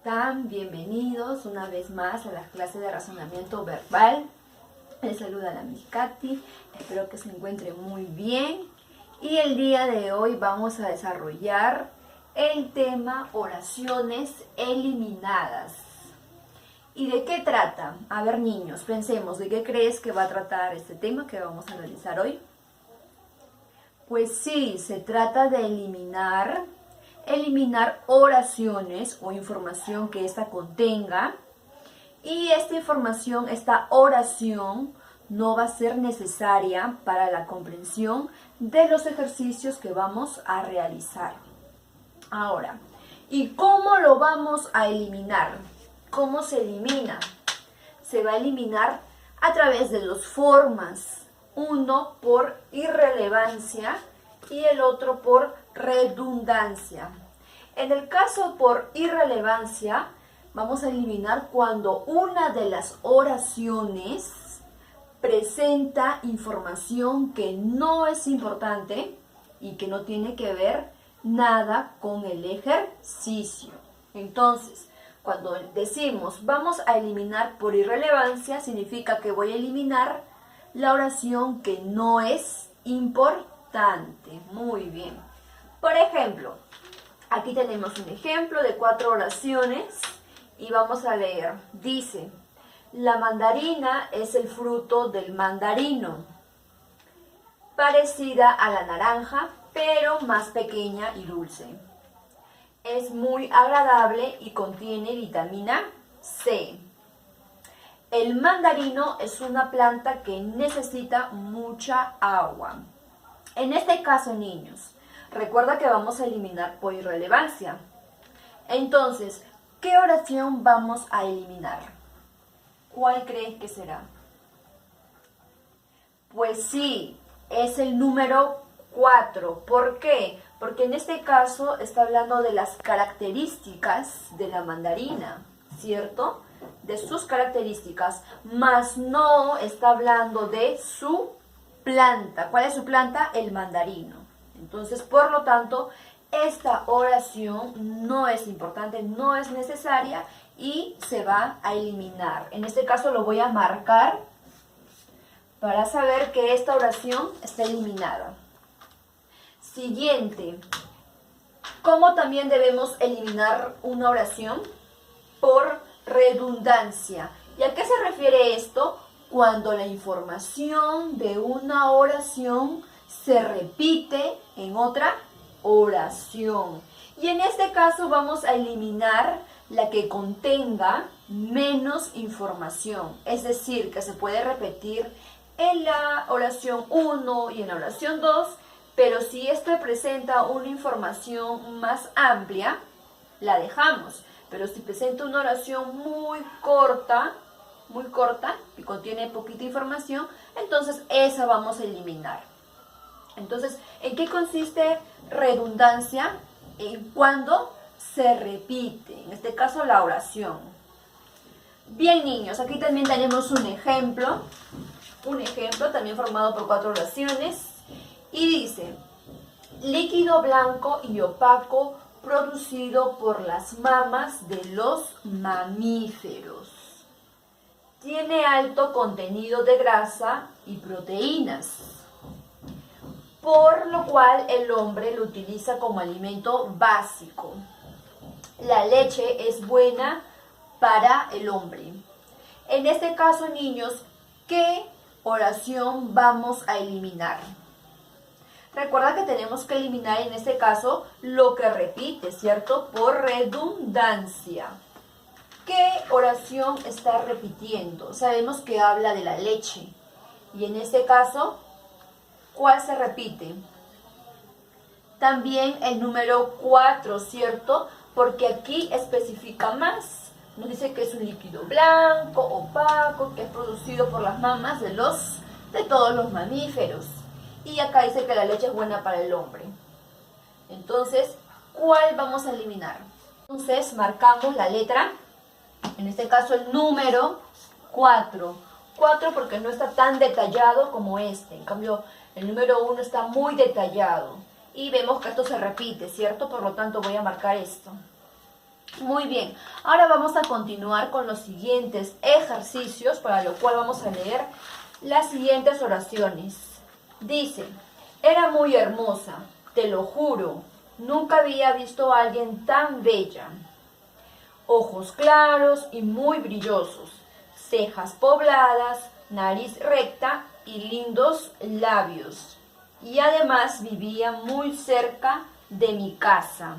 están? Bienvenidos una vez más a las clases de razonamiento verbal. Les saluda la Miss Katy, espero que se encuentren muy bien. Y el día de hoy vamos a desarrollar el tema oraciones eliminadas. ¿Y de qué trata? A ver, niños, pensemos, ¿de qué crees que va a tratar este tema que vamos a realizar hoy? Pues sí, se trata de eliminar oraciones o información que ésta contenga, y esta información, esta oración no va a ser necesaria para la comprensión de los ejercicios que vamos a realizar. Ahora, ¿y cómo lo vamos a eliminar? ¿Cómo se elimina? Se va a eliminar a través de dos formas. Uno por irrelevancia y el otro por redundancia. En el caso por irrelevancia, vamos a eliminar cuando una de las oraciones presenta información que no es importante y que no tiene que ver nada con el ejercicio. Entonces, cuando decimos vamos a eliminar por irrelevancia, significa que voy a eliminar la oración que no es importante. Muy bien. Por ejemplo, aquí tenemos un ejemplo de 4 oraciones y vamos a leer. Dice, la mandarina es el fruto del mandarino, parecida a la naranja, pero más pequeña y dulce. Es muy agradable y contiene vitamina C. El mandarino es una planta que necesita mucha agua. En este caso, niños, recuerda que vamos a eliminar por irrelevancia. Entonces, ¿qué oración vamos a eliminar? ¿Cuál crees que será? Pues sí, es el número 4. ¿Por qué? Porque en este caso está hablando de las características de la mandarina, ¿cierto? De sus características, mas no está hablando de su planta. ¿Cuál es su planta? El mandarino. Entonces, por lo tanto, esta oración no es importante, no es necesaria y se va a eliminar. En este caso lo voy a marcar para saber que esta oración está eliminada. Siguiente. ¿Cómo también debemos eliminar una oración? Por redundancia. ¿Y a qué se refiere esto? Cuando la información de una oración se repite en otra oración. Y en este caso vamos a eliminar la que contenga menos información. Es decir, que se puede repetir en la oración 1 y en la oración 2, pero si esta presenta una información más amplia, la dejamos. Pero si presenta una oración muy corta y contiene poquita información, entonces esa vamos a eliminar. Entonces, ¿en qué consiste redundancia? En cuando se repite, en este caso la oración. Bien, niños, aquí también tenemos un ejemplo también formado por 4 oraciones, y dice, líquido blanco y opaco producido por las mamas de los mamíferos. Tiene alto contenido de grasa y proteínas, por lo cual el hombre lo utiliza como alimento básico. La leche es buena para el hombre. En este caso, niños, ¿qué oración vamos a eliminar? Recuerda que tenemos que eliminar en este caso lo que repite, ¿cierto? Por redundancia. ¿Qué oración está repitiendo? Sabemos que habla de la leche. Y en este caso, ¿cuál se repite? También el número 4, ¿cierto? Porque aquí especifica más. Nos dice que es un líquido blanco, opaco, que es producido por las mamas de todos los mamíferos. Y acá dice que la leche es buena para el hombre. Entonces, ¿cuál vamos a eliminar? Entonces, marcamos la letra, en este caso el número 4. 4 porque no está tan detallado como este. En cambio, el número 1 está muy detallado. Y vemos que esto se repite, ¿cierto? Por lo tanto, voy a marcar esto. Muy bien, ahora vamos a continuar con los siguientes ejercicios, para lo cual vamos a leer las siguientes oraciones. Dice, era muy hermosa, te lo juro, nunca había visto a alguien tan bella. Ojos claros y muy brillosos, cejas pobladas, nariz recta y lindos labios. Y además vivía muy cerca de mi casa.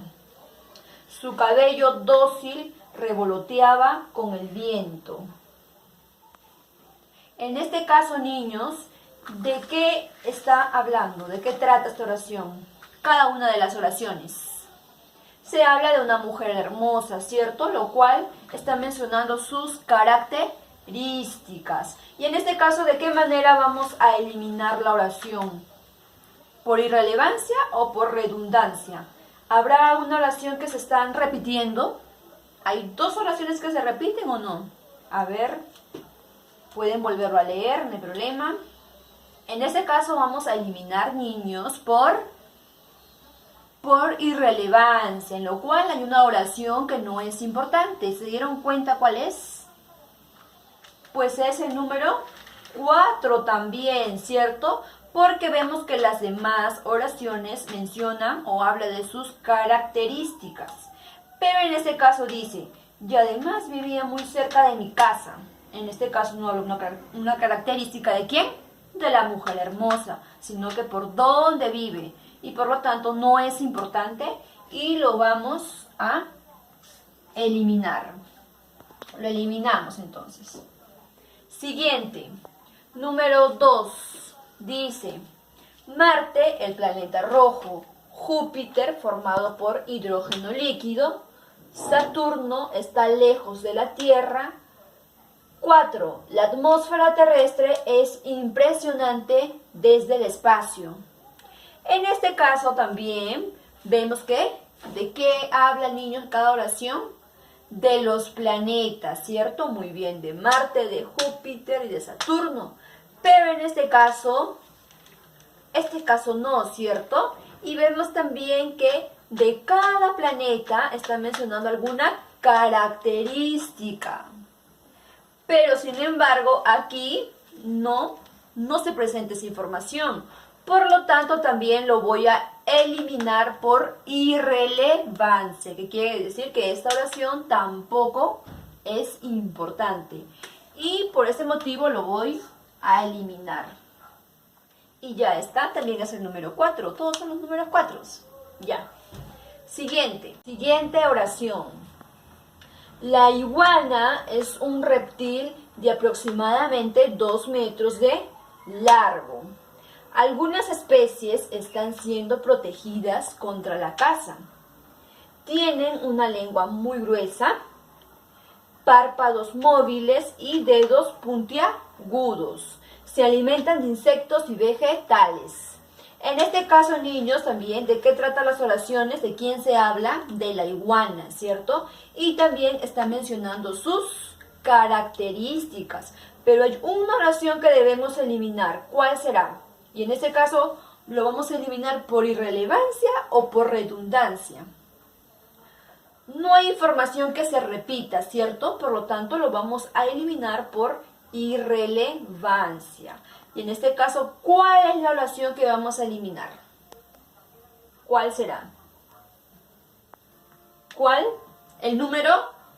Su cabello dócil revoloteaba con el viento. En este caso, niños, ¿de qué está hablando? ¿De qué trata esta oración? Cada una de las oraciones. Se habla de una mujer hermosa, ¿cierto? Lo cual está mencionando sus características. Y en este caso, ¿de qué manera vamos a eliminar la oración? ¿Por irrelevancia o por redundancia? ¿Habrá una oración que se están repitiendo? ¿Hay dos oraciones que se repiten o no? A ver, pueden volverlo a leer, no hay problema. En este caso vamos a eliminar, niños, por irrelevancia, en lo cual hay una oración que no es importante. ¿Se dieron cuenta cuál es? Pues es el número 4 también, ¿cierto? Porque vemos que las demás oraciones mencionan o hablan de sus características. Pero en este caso dice, y además vivía muy cerca de mi casa. En este caso no habla una característica de quién, de la mujer hermosa, sino que por dónde vive. Y por lo tanto no es importante y lo vamos a eliminar. Lo eliminamos entonces. Siguiente, número 2. Dice, Marte, el planeta rojo, Júpiter, formado por hidrógeno líquido, Saturno está lejos de la Tierra. 4. La atmósfera terrestre es impresionante desde el espacio. En este caso también vemos que, ¿de qué habla el niño en cada oración? De los planetas, ¿cierto? Muy bien, de Marte, de Júpiter y de Saturno. Pero en este caso no, ¿cierto? Y vemos también que de cada planeta está mencionando alguna característica. Pero sin embargo, aquí no se presenta esa información. Por lo tanto, también lo voy a eliminar por irrelevancia, que quiere decir que esta oración tampoco es importante. Y por ese motivo lo voy a eliminar. Y ya está, también es el número 4. Todos son los números 4. Ya. Siguiente oración. La iguana es un reptil de aproximadamente 2 metros de largo. Algunas especies están siendo protegidas contra la caza. Tienen una lengua muy gruesa, párpados móviles y dedos puntiagudos. Se alimentan de insectos y vegetales. En este caso, niños, también, ¿de qué tratan las oraciones? ¿De quién se habla? De la iguana, ¿cierto? Y también está mencionando sus características. Pero hay una oración que debemos eliminar. ¿Cuál será? Y en este caso, ¿lo vamos a eliminar por irrelevancia o por redundancia? No hay información que se repita, ¿cierto? Por lo tanto, lo vamos a eliminar por irrelevancia. Y en este caso, ¿cuál es la oración que vamos a eliminar? ¿Cuál será? ¿Cuál? El número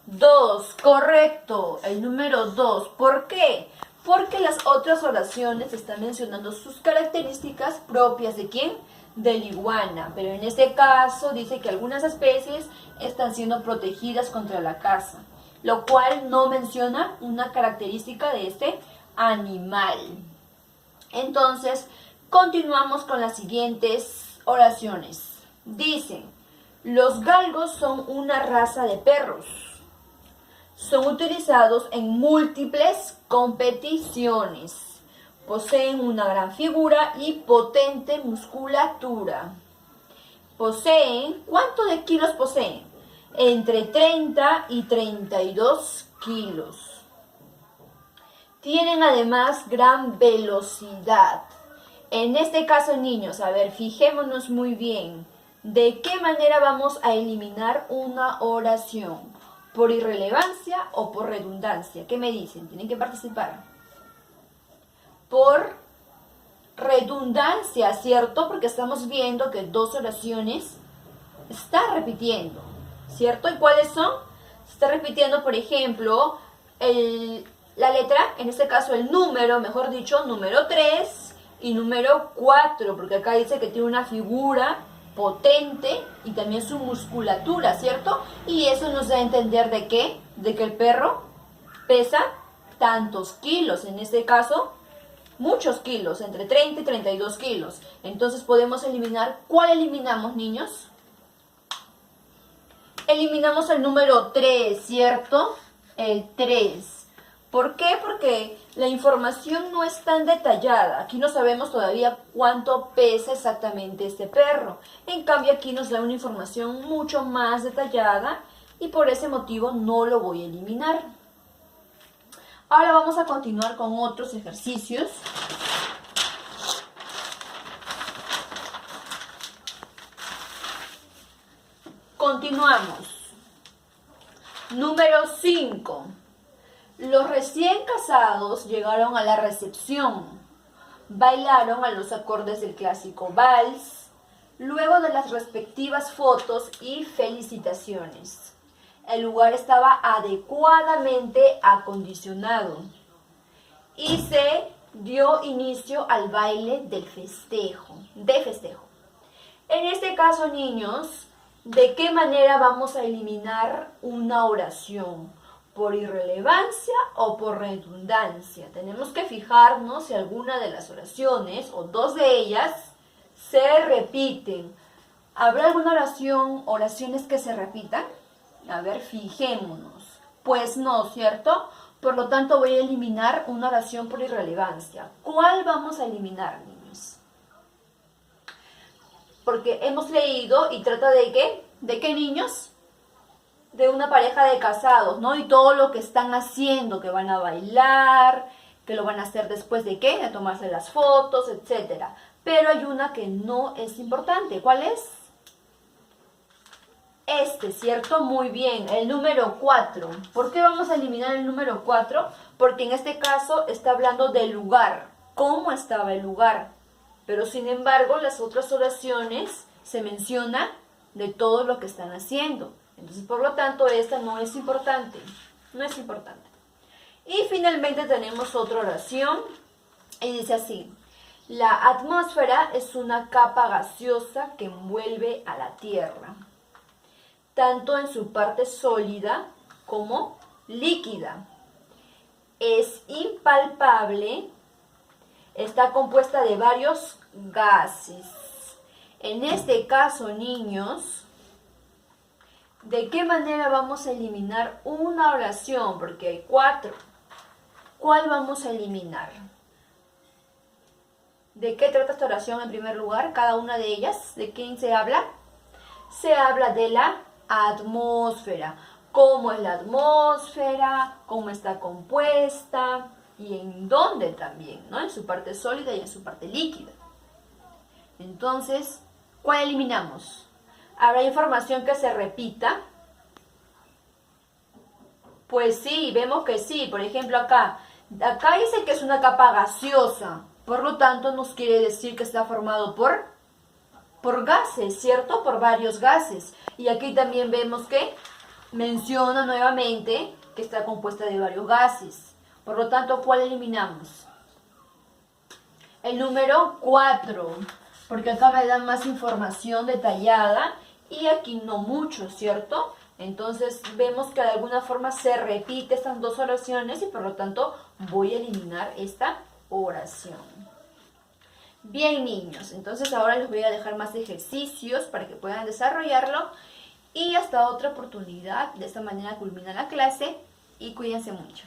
2, correcto, el número 2. ¿Por qué? Porque las otras oraciones están mencionando sus características propias ¿de quién? De la iguana. Pero en este caso dice que algunas especies están siendo protegidas contra la caza, lo cual no menciona una característica de este animal. Entonces, continuamos con las siguientes oraciones. Dicen, los galgos son una raza de perros. Son utilizados en múltiples competiciones. Poseen una gran figura y potente musculatura. ¿Cuánto de kilos poseen? Entre 30 y 32 kilos. Tienen además gran velocidad. En este caso, niños, a ver, fijémonos muy bien. ¿De qué manera vamos a eliminar una oración? ¿Por irrelevancia o por redundancia? ¿Qué me dicen? Tienen que participar. Por redundancia, ¿cierto? Porque estamos viendo que dos oraciones están repitiendo, ¿cierto? ¿Y cuáles son? Se está repitiendo, por ejemplo, la letra, en este caso el número, mejor dicho, número 3 y número 4, porque acá dice que tiene una figura potente y también su musculatura, ¿cierto? Y eso nos da a entender de qué, de que el perro pesa tantos kilos, en este caso muchos kilos, entre 30 y 32 kilos. Entonces podemos eliminar, ¿cuál eliminamos, niños? Eliminamos el número 3, ¿cierto? El 3. ¿Por qué? Porque la información no es tan detallada. Aquí no sabemos todavía cuánto pesa exactamente este perro. En cambio, aquí nos da una información mucho más detallada y por ese motivo no lo voy a eliminar. Ahora vamos a continuar con otros ejercicios. Continuamos. Número 5. Los recién casados llegaron a la recepción, bailaron a los acordes del clásico vals, luego de las respectivas fotos y felicitaciones. El lugar estaba adecuadamente acondicionado y se dio inicio al baile de festejo. En este caso, niños, ¿de qué manera vamos a eliminar una oración? ¿Por irrelevancia o por redundancia? Tenemos que fijarnos si alguna de las oraciones o dos de ellas se repiten. ¿Habrá alguna oraciones que se repitan? A ver, fijémonos. Pues no, ¿cierto? Por lo tanto, voy a eliminar una oración por irrelevancia. ¿Cuál vamos a eliminar, niños? Porque hemos leído y trata de ¿qué? ¿De qué, niños? De una pareja de casados, ¿no? Y todo lo que están haciendo, que van a bailar, que lo van a hacer después de ¿qué? De tomarse las fotos, etc. Pero hay una que no es importante. ¿Cuál es? ¿Cierto? Muy bien, el número 4. ¿Por qué vamos a eliminar el número 4? Porque en este caso está hablando del lugar, cómo estaba el lugar. Pero sin embargo, las otras oraciones se menciona de todo lo que están haciendo. Entonces, por lo tanto, esta no es importante. No es importante. Y finalmente tenemos otra oración. Y dice así: la atmósfera es una capa gaseosa que envuelve a la Tierra, tanto en su parte sólida como líquida. Es impalpable. Está compuesta de varios gases. En este caso, niños, ¿de qué manera vamos a eliminar una oración? Porque hay 4. ¿Cuál vamos a eliminar? ¿De qué trata esta oración en primer lugar? Cada una de ellas. ¿De quién se habla? Se habla de la atmósfera. ¿Cómo es la atmósfera? ¿Cómo está compuesta? Y en dónde también, ¿no? En su parte sólida y en su parte líquida. Entonces, ¿cuál eliminamos? ¿Habrá información que se repita? Pues sí, vemos que sí. Por ejemplo, acá dice que es una capa gaseosa. Por lo tanto, nos quiere decir que está formado por gases, ¿cierto? Por varios gases. Y aquí también vemos que menciona nuevamente que está compuesta de varios gases. Por lo tanto, ¿cuál eliminamos? El número 4, porque acá me dan más información detallada y aquí no mucho, ¿cierto? Entonces vemos que de alguna forma se repite estas dos oraciones y por lo tanto voy a eliminar esta oración. Bien, niños, entonces ahora les voy a dejar más ejercicios para que puedan desarrollarlo y hasta otra oportunidad. De esta manera culmina la clase y cuídense mucho.